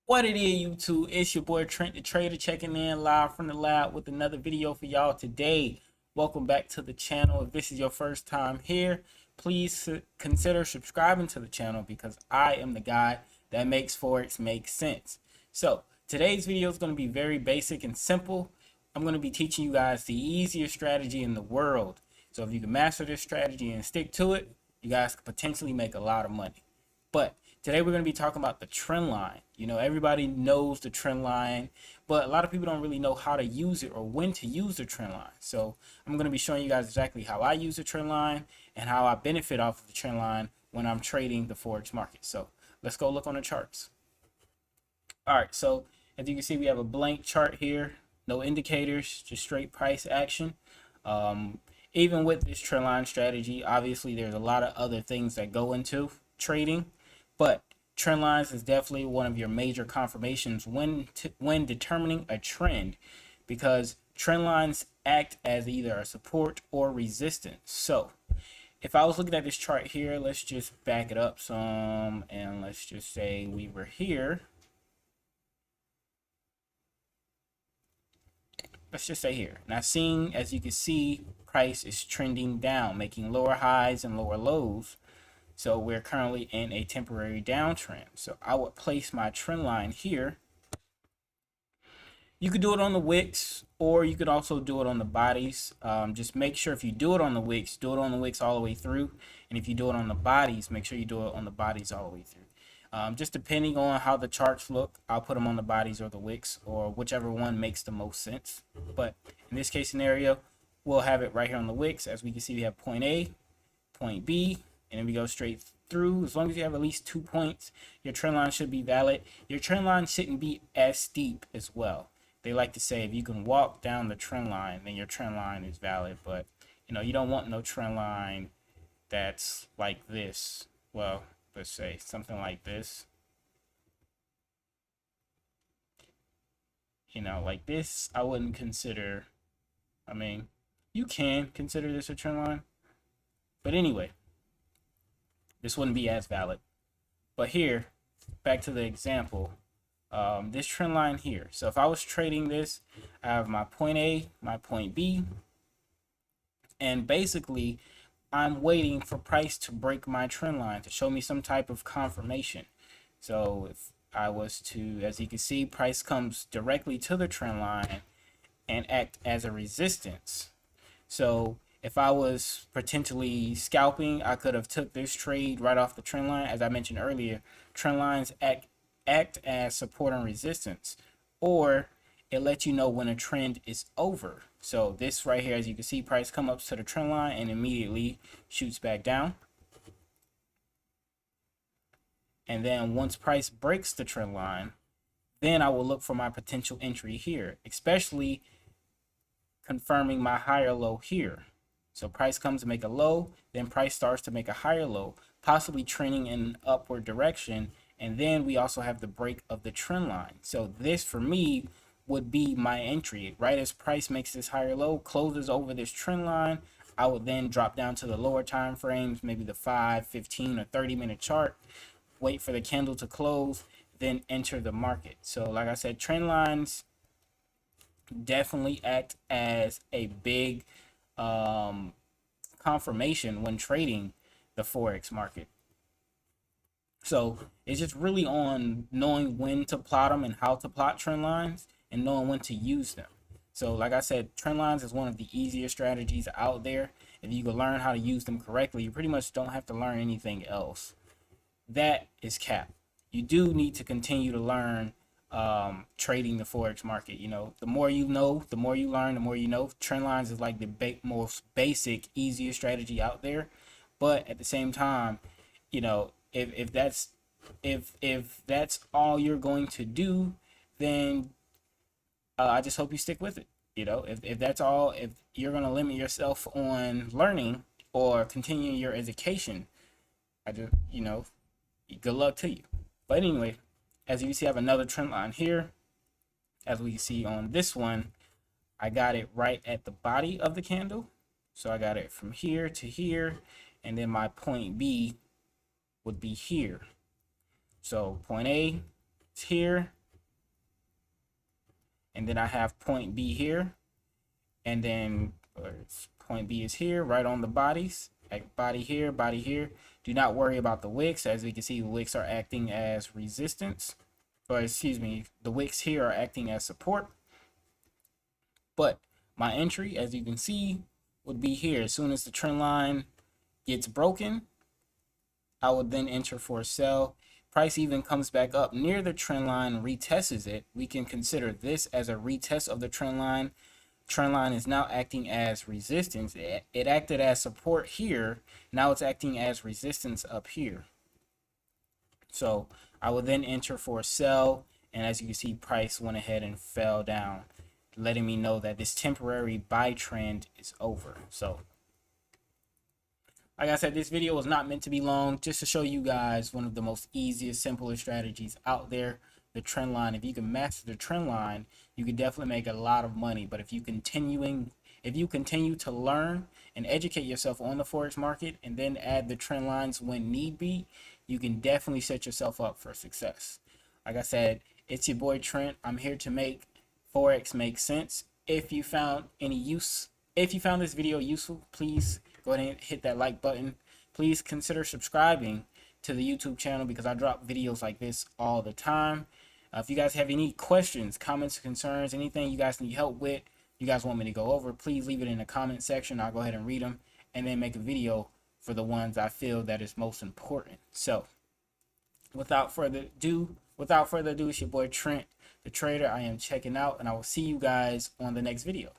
What it is, YouTube? It's your boy Trent Da Trader checking in live from the lab with another video for y'all today. Welcome back to the channel. If this is your first time here, please consider subscribing to the channel because I am the guy that makes Forex make sense. So today's video is going to be very basic and simple. I'm going to be teaching you guys the easiest strategy in the world. So if you can master this strategy and stick to it, you guys could potentially make a lot of money. But today we're going to be talking about the trend line. You know, everybody knows the trend line, but a lot of people don't really know how to use it or when to use the trend line. So I'm going to be showing you guys exactly how I use the trend line and how I benefit off of the trend line when I'm trading the Forex market. So let's go look on the charts. All right, so as you can see, we have a blank chart here, no indicators, just straight price action. Even with this trend line strategy, obviously there's a lot of other things that go into trading, but trend lines is definitely one of your major confirmations when determining a trend, because trend lines act as either a support or resistance. So if I was looking at this chart here, let's just back it up some and let's just say we were here. Let's just say here. Now seeing, as you can see, price is trending down, making lower highs and lower lows. So we're currently in a temporary downtrend. So I would place my trend line here. You could do it on the wicks, or you could also do it on the bodies. Just make sure if you do it on the wicks, do it on the wicks all the way through. And if you do it on the bodies, make sure you do it on the bodies all the way through. Just depending on how the charts look, I'll put them on the bodies or the wicks, or whichever one makes the most sense. But in this case scenario, we'll have it right here on the wicks. As we can see, we have point A, point B, and then we go straight through. As long as you have at least 2 points, your trend line should be valid. Your trend line shouldn't be as steep as well. They like to say if you can walk down the trend line, then your trend line is valid. But you know, you don't want no trend line that's like this. Well, let's say something like this. You know, like this, I wouldn't consider. I mean, you can consider this a trend line, but anyway, this wouldn't be as valid. But here, back to the example, this trend line here. So if I was trading this, I have my point A, my point B, and basically I'm waiting for price to break my trend line to show me some type of confirmation. So if I was to, as you can see, price comes directly to the trend line and act as a resistance. So if I was potentially scalping, I could have took this trade right off the trend line. As I mentioned earlier, trend lines act as support and resistance, or it lets you know when a trend is over. So this right here, as you can see, price come up to the trend line and immediately shoots back down. And then once price breaks the trend line, then I will look for my potential entry here, especially confirming my higher low here. So price comes to make a low, then price starts to make a higher low, possibly trending in an upward direction. And then we also have the break of the trend line. So this for me would be my entry. Right as price makes this higher low, closes over this trend line, I would then drop down to the lower time frames, maybe the 5, 15, or 30-minute chart, wait for the candle to close, then enter the market. So like I said, trend lines definitely act as a big confirmation when trading the Forex market. So it's just really on knowing when to plot them and how to plot trend lines and knowing when to use them. So like I said, trend lines is one of the easier strategies out there. If you can learn how to use them correctly, you pretty much don't have to learn anything else. That is cap. You do need to continue to learn trading the Forex market. You know, the more you know, the more you learn, the more you know. Trend lines is like the most basic, easiest strategy out there. But at the same time, you know, if that's all you're going to do, then I just hope you stick with it. You know, if that's all, if you're going to limit yourself on learning or continuing your education, I just, you know, good luck to you. But anyway, as you can see, I have another trend line here. As we can see on this one, I got it right at the body of the candle. So I got it from here to here, and then my point B would be here. So point A is here, and then I have point B here, and then point B is here, right on the bodies, like body here, body here. Do not worry about the wicks. As you can see, the wicks are acting as resistance, or excuse me, the wicks here are acting as support. But my entry, as you can see, would be here. As soon as the trend line gets broken, I would then enter for a sell. Price even comes back up near the trend line, retests it. We can consider this as a retest of the trend line. Trend line is now acting as resistance. It acted as support here. Now it's acting as resistance up here. So I will then enter for a sell. And as you can see, price went ahead and fell down, letting me know that this temporary buy trend is over. So like I said, this video was not meant to be long, just to show you guys one of the most easiest, simplest strategies out there, the trend line. If you can master the trend line, you can definitely make a lot of money. But if you continue to learn and educate yourself on the forex market and then add the trend lines when need be, you can definitely set yourself up for success. Like I said, it's your boy Trent. I'm here to make forex make sense. If you found this video useful, please go ahead and hit that like button. Please consider subscribing to the YouTube channel because I drop videos like this all the time. If you guys have any questions, comments, concerns, anything you guys need help with, you guys want me to go over, please leave it in the comment section. I'll go ahead and read them and then make a video for the ones I feel that is most important. So without further ado, it's your boy Trent, the trader. I am checking out, and I will see you guys on the next video.